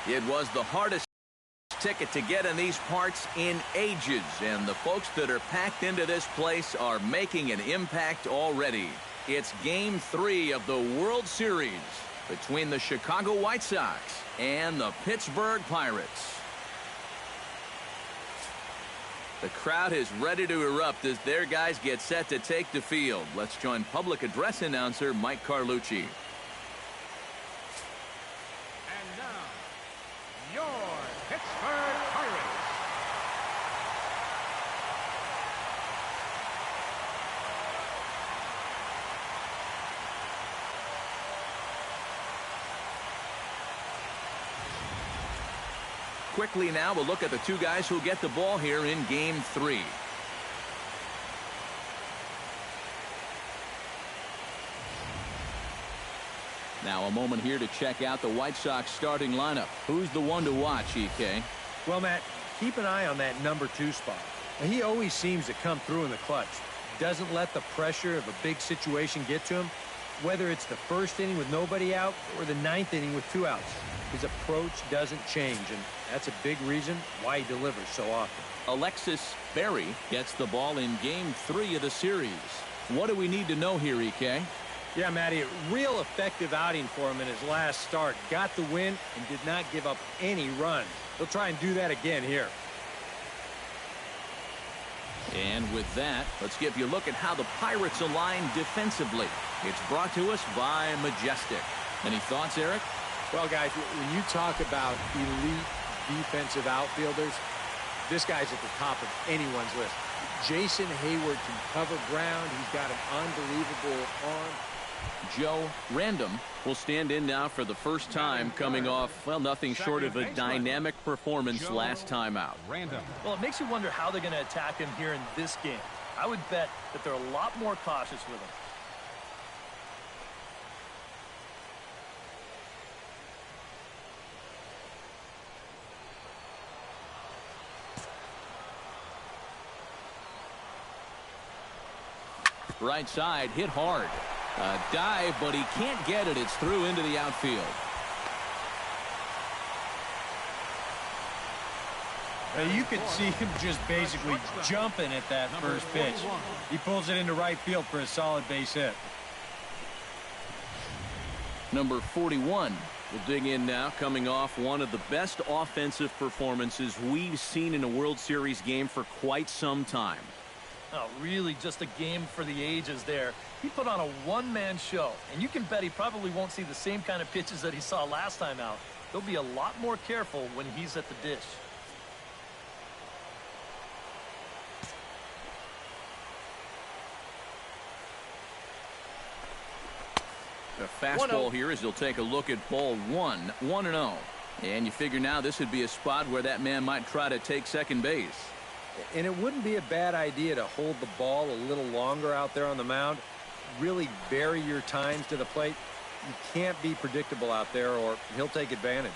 It was the hardest ticket to get in these parts in ages, and the folks that are packed into this place are making an impact already. It's Game 3 of the World Series between the Chicago White Sox and the Pittsburgh Pirates. The crowd is ready to erupt as their guys get set to take the field. Let's join public address announcer Mike Carlucci. And now, your Pittsburgh Pirates. Quickly now, we'll look at the two guys who get the ball here in Game 3. Now a moment here to check out the White Sox starting lineup. Who's the one to watch, EK? Well, Matt, keep an eye on that number 2 spot. He always seems to come through in the clutch. Doesn't let the pressure of a big situation get to him. Whether it's the first inning with nobody out or the 9th inning with 2 outs. His approach doesn't change, and that's a big reason why he delivers so often. Alexis Berry gets the ball in Game 3 of the series. What do we need to know here, EK? Yeah, Matty, a real effective outing for him in his last start. Got the win and did not give up any runs. He'll try and do that again here. And with that, let's give you a look at how the Pirates align defensively. It's brought to us by Majestic. Any thoughts, Eric? Well, guys, when you talk about elite defensive outfielders, this guy's at the top of anyone's list. Jason Hayward can cover ground. He's got an unbelievable arm. Joe Random will stand in now for the first time, coming off, well, nothing short of a dynamic performance last time out. Well, it makes you wonder how they're going to attack him here in this game. I would bet that they're a lot more cautious with him. Right side, hit hard. A dive, but he can't get it. It's through into the outfield. You could see him just basically jumping at that first pitch. He pulls it into right field for a solid base hit. Number 41 will dig in now, coming off one of the best offensive performances we've seen in a World Series game for quite some time. Oh, really just a game for the ages there. He put on a one-man show, and you can bet he probably won't see the same kind of pitches that he saw last time out. He'll be a lot more careful when he's at the dish. The fastball here as he'll take a look at ball 1, 1-0. And you figure now this would be a spot where that man might try to take second base. And it wouldn't be a bad idea to hold the ball a little longer out there on the mound. Really vary your times to the plate. You can't be predictable out there or he'll take advantage.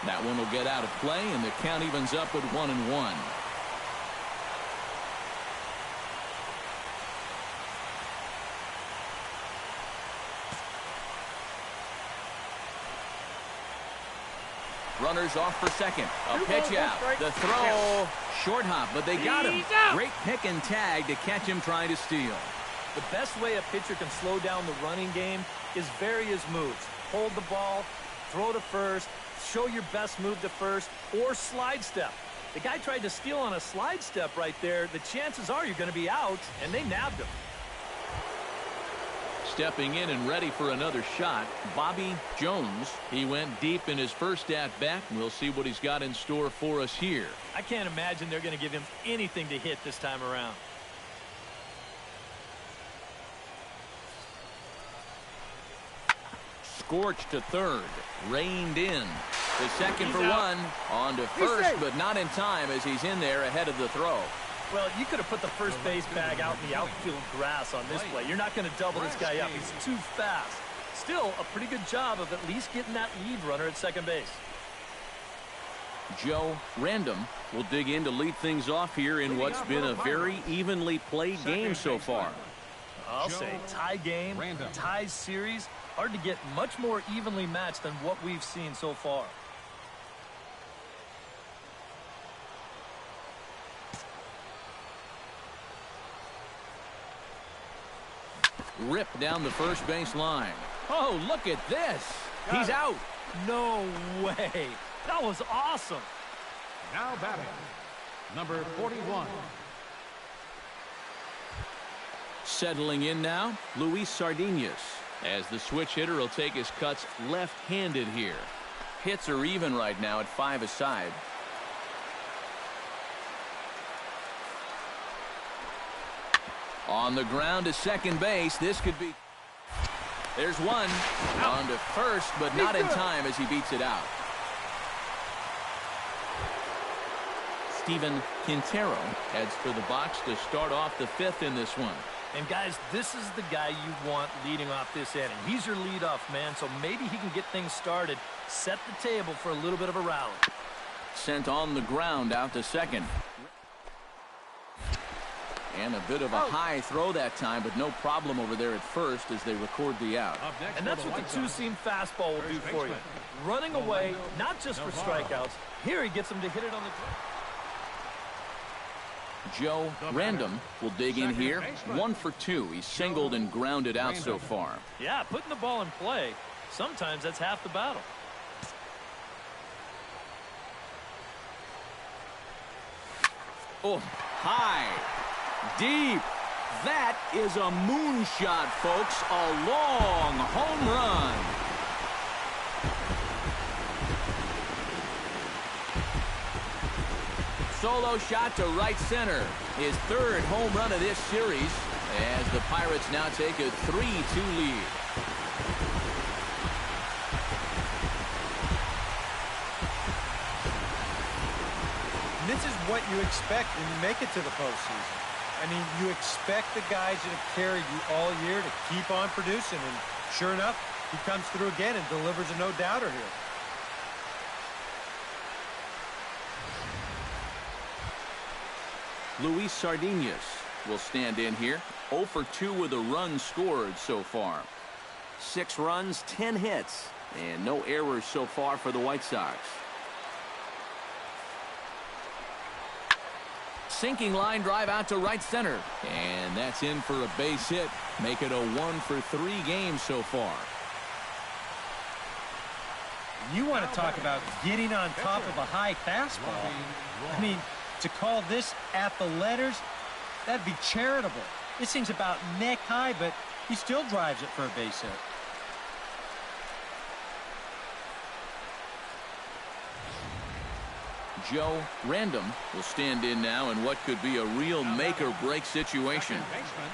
That one will get out of play, and the count evens up at 1-1. Runners off for second. A pitch out. The throw. Short hop, but they got him. Great pick and tag to catch him trying to steal. The best way a pitcher can slow down the running game is vary his moves. Hold the ball, throw to first, show your best move to first, or slide step. The guy tried to steal on a slide step right there. The chances are you're going to be out, and they nabbed him. Stepping in and ready for another shot, Bobby Jones. He went deep in his first at-bat. We'll see what he's got in store for us here. I can't imagine they're going to give him anything to hit this time around. Scorched to third. Reined in. The second for one. On to first, but not in time as he's in there ahead of the throw. Well, you could have put the first base bag out in the outfield grass on this play. You're not going to double this guy up. He's too fast. Still, a pretty good job of at least getting that lead runner at second base. Joe Random will dig in to lead things off here in what's been a very evenly played game so far. I'll say tie game, tie series, hard to get much more evenly matched than what we've seen so far. Ripped down the first base line. Oh, look at this. He's out. No way. That was awesome. Now batting, number 41. Settling in now, Luis Sardinas, as the switch hitter will take his cuts left-handed here. Hits are even right now at 5 aside. On the ground to second base. This could be... There's one. On to first, but not in time as he beats it out. Steven Quintero heads for the box to start off the 5th in this one. And guys, this is the guy you want leading off this inning. He's your leadoff man, so maybe he can get things started, set the table for a little bit of a rally. Sent on the ground out to second. And a bit of a high throw that time, but no problem over there at first as they record the out. And that's what the two-seam fastball will do for you. Running away, not just for strikeouts. Here he gets him to hit it on the ground. Joe Random will dig in here. 1 for 2. He's singled and grounded out so far. Yeah, putting the ball in play, sometimes that's half the battle. Oh, high, deep. That is a moonshot, folks. A long home run. Solo shot to right center. His 3rd home run of this series as the Pirates now take a 3-2 lead. This is what you expect when you make it to the postseason. I mean, you expect the guys that have carried you all year to keep on producing, and sure enough, he comes through again and delivers a no-doubter here. Luis Sardinas will stand in here. 0 for 2 with a run scored so far. 6 runs, 10 hits, and no errors so far for the White Sox. Sinking line drive out to right center. And that's in for a base hit. Make it a 1 for 3 game so far. You want to talk about getting on top of a high fastball. I mean, to call this at the letters, that'd be charitable. This thing's about neck high, but he still drives it for a base hit. Joe Random will stand in now in what could be a real make-or-break situation.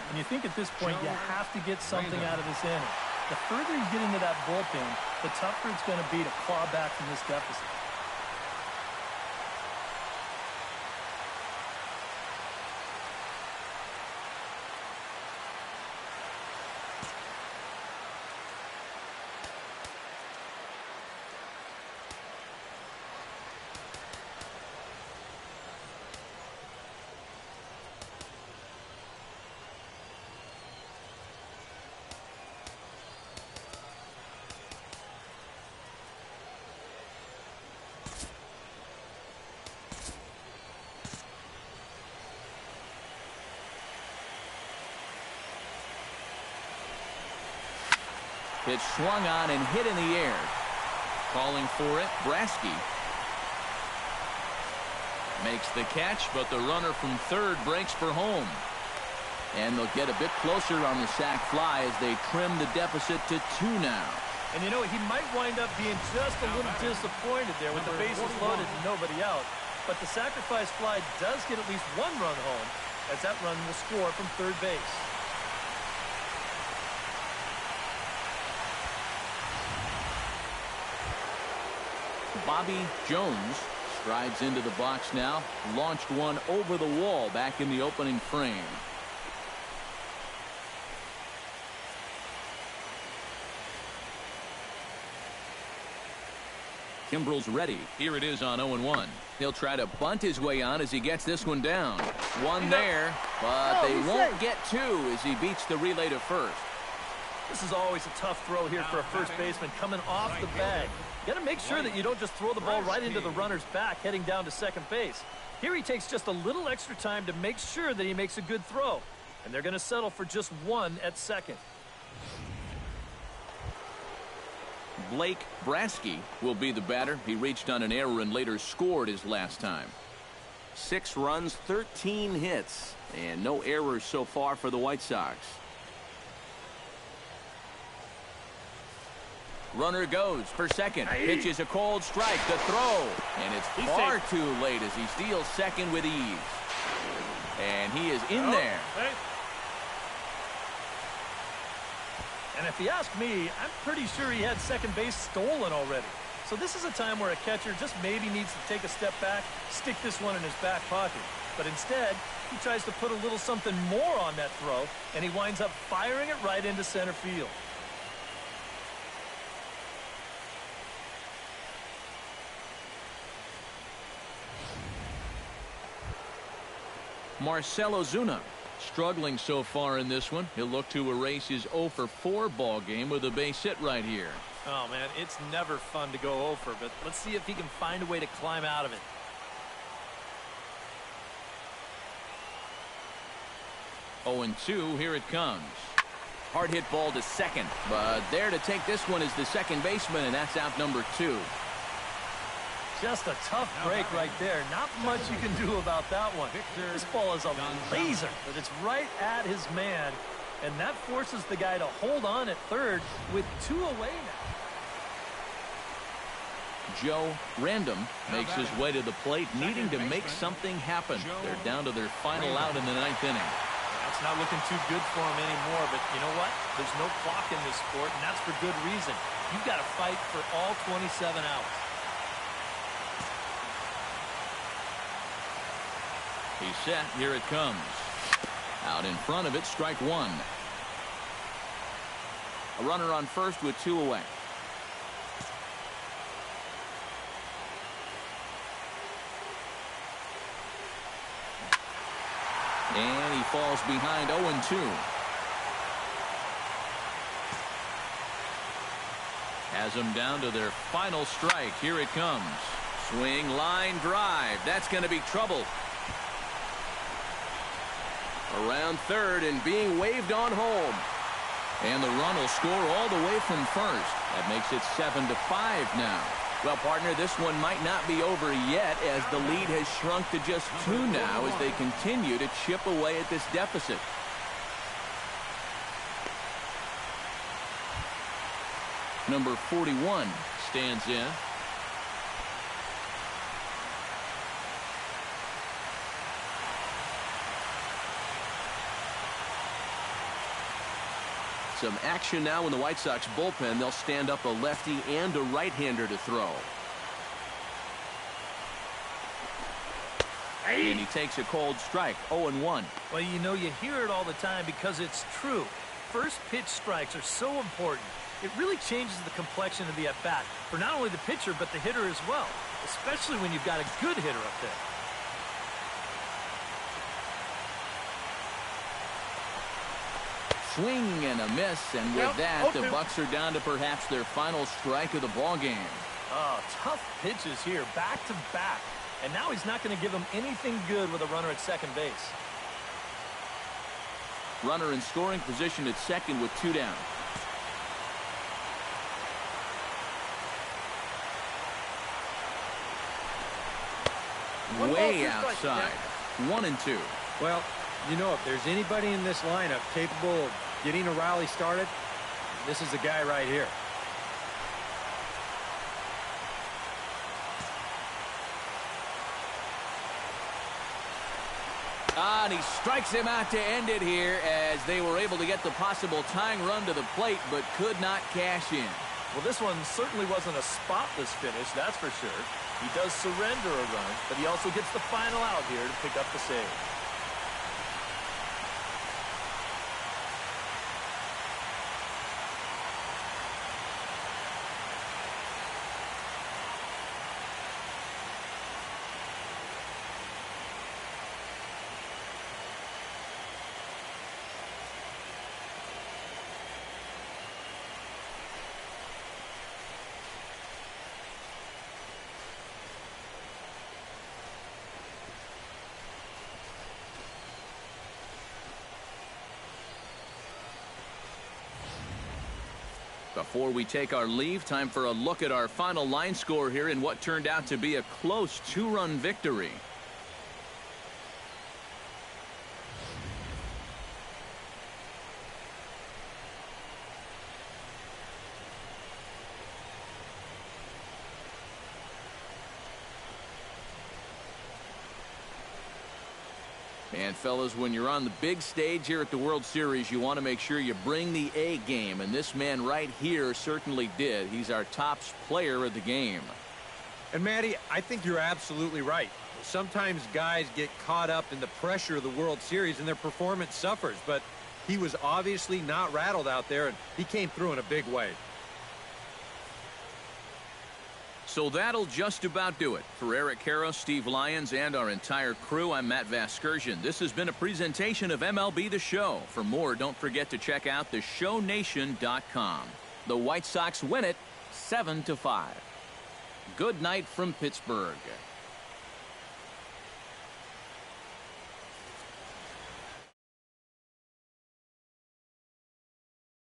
And you think at this point you have to get something out of this inning. The further you get into that bullpen, the tougher it's going to be to claw back from this deficit. Pitch swung on and hit in the air. Calling for it, Brasky. Makes the catch, but the runner from third breaks for home. And they'll get a bit closer on the sac fly as they trim the deficit to 2 now. And you know, he might wind up being just a little disappointed there with the bases loaded and nobody out. But the sacrifice fly does get at least 1 run home, as that run will score from third base. Bobby Jones strides into the box now. Launched one over the wall back in the opening frame. Kimbrel's ready. Here it is on 0-1. He'll try to bunt his way on as he gets this one down. One there, but they won't get two as he beats the relay to first. This is always a tough throw here for a first baseman coming off the bag. You got to make sure that you don't just throw the ball right into the runner's back heading down to second base. Here he takes just a little extra time to make sure that he makes a good throw. And they're going to settle for just one at second. Blake Brasky will be the batter. He reached on an error and later scored his last time. 6 runs, 13 hits, and no errors so far for the White Sox. Runner goes for second. Pitches a cold strike. The throw. And it's far too late as he steals second with ease. And he is in there. And if you ask me, I'm pretty sure he had second base stolen already. So this is a time where a catcher just maybe needs to take a step back, stick this one in his back pocket. But instead, he tries to put a little something more on that throw, and he winds up firing it right into center field. Marcell Ozuna struggling so far in this one. He'll look to erase his 0-for-4 ball game with a base hit right here. Oh, man, it's never fun to go over, but let's see if he can find a way to climb out of it. Oh, and 2, here it comes. Hard hit ball to second, but there to take this one is the second baseman, and that's out number 2. Just a tough break right there. Not much you can do about that one. This ball is a laser, but it's right at his man, and that forces the guy to hold on at third with 2 away now. Joe Random makes his way to the plate, needing to make something happen. They're down to their final out in the 9th inning. It's not looking too good for him anymore, but you know what? There's no clock in this sport, and that's for good reason. You've got to fight for all 27 outs. He's set. Here it comes. Out in front of it, strike 1. A runner on first with 2 away. And he falls behind 0-2. Has them down to their final strike. Here it comes. Swing, line, drive. That's going to be trouble. Around third and being waved on home. And the run will score all the way from first. That makes it 7-5 now. Well, partner, this one might not be over yet as the lead has shrunk to just 2 now as they continue to chip away at this deficit. Number 41 stands in. Some action now in the White Sox bullpen. They'll stand up a lefty and a right-hander to throw. And he takes a cold strike, 0-1. Well, you know, you hear it all the time because it's true. First pitch strikes are so important. It really changes the complexion of the at-bat for not only the pitcher but the hitter as well, especially when you've got a good hitter up there. Swing and a miss, and with that, the Bucks are down to perhaps their final strike of the ball game. Oh, tough pitches here, back to back. And now he's not going to give him anything good with a runner at second base. Runner in scoring position at second with 2 down. Way outside. 1-2. Well, you know, if there's anybody in this lineup capable of getting a rally started, this is the guy right here. And he strikes him out to end it here as they were able to get the possible tying run to the plate but could not cash in. Well, this one certainly wasn't a spotless finish, that's for sure. He does surrender a run, but he also gets the final out here to pick up the save. Before we take our leave, time for a look at our final line score here in what turned out to be a close 2-run victory. And fellas, when you're on the big stage here at the World Series, you want to make sure you bring the A game, and this man right here certainly did. He's our top player of the game. And Matty, I think you're absolutely right. Sometimes guys get caught up in the pressure of the World Series and their performance suffers, but he was obviously not rattled out there, and he came through in a big way. So that'll just about do it. For Eric Harrow, Steve Lyons, and our entire crew, I'm Matt Vasgersian. This has been a presentation of MLB The Show. For more, don't forget to check out theshownation.com. The White Sox win it 7-5. Good night from Pittsburgh.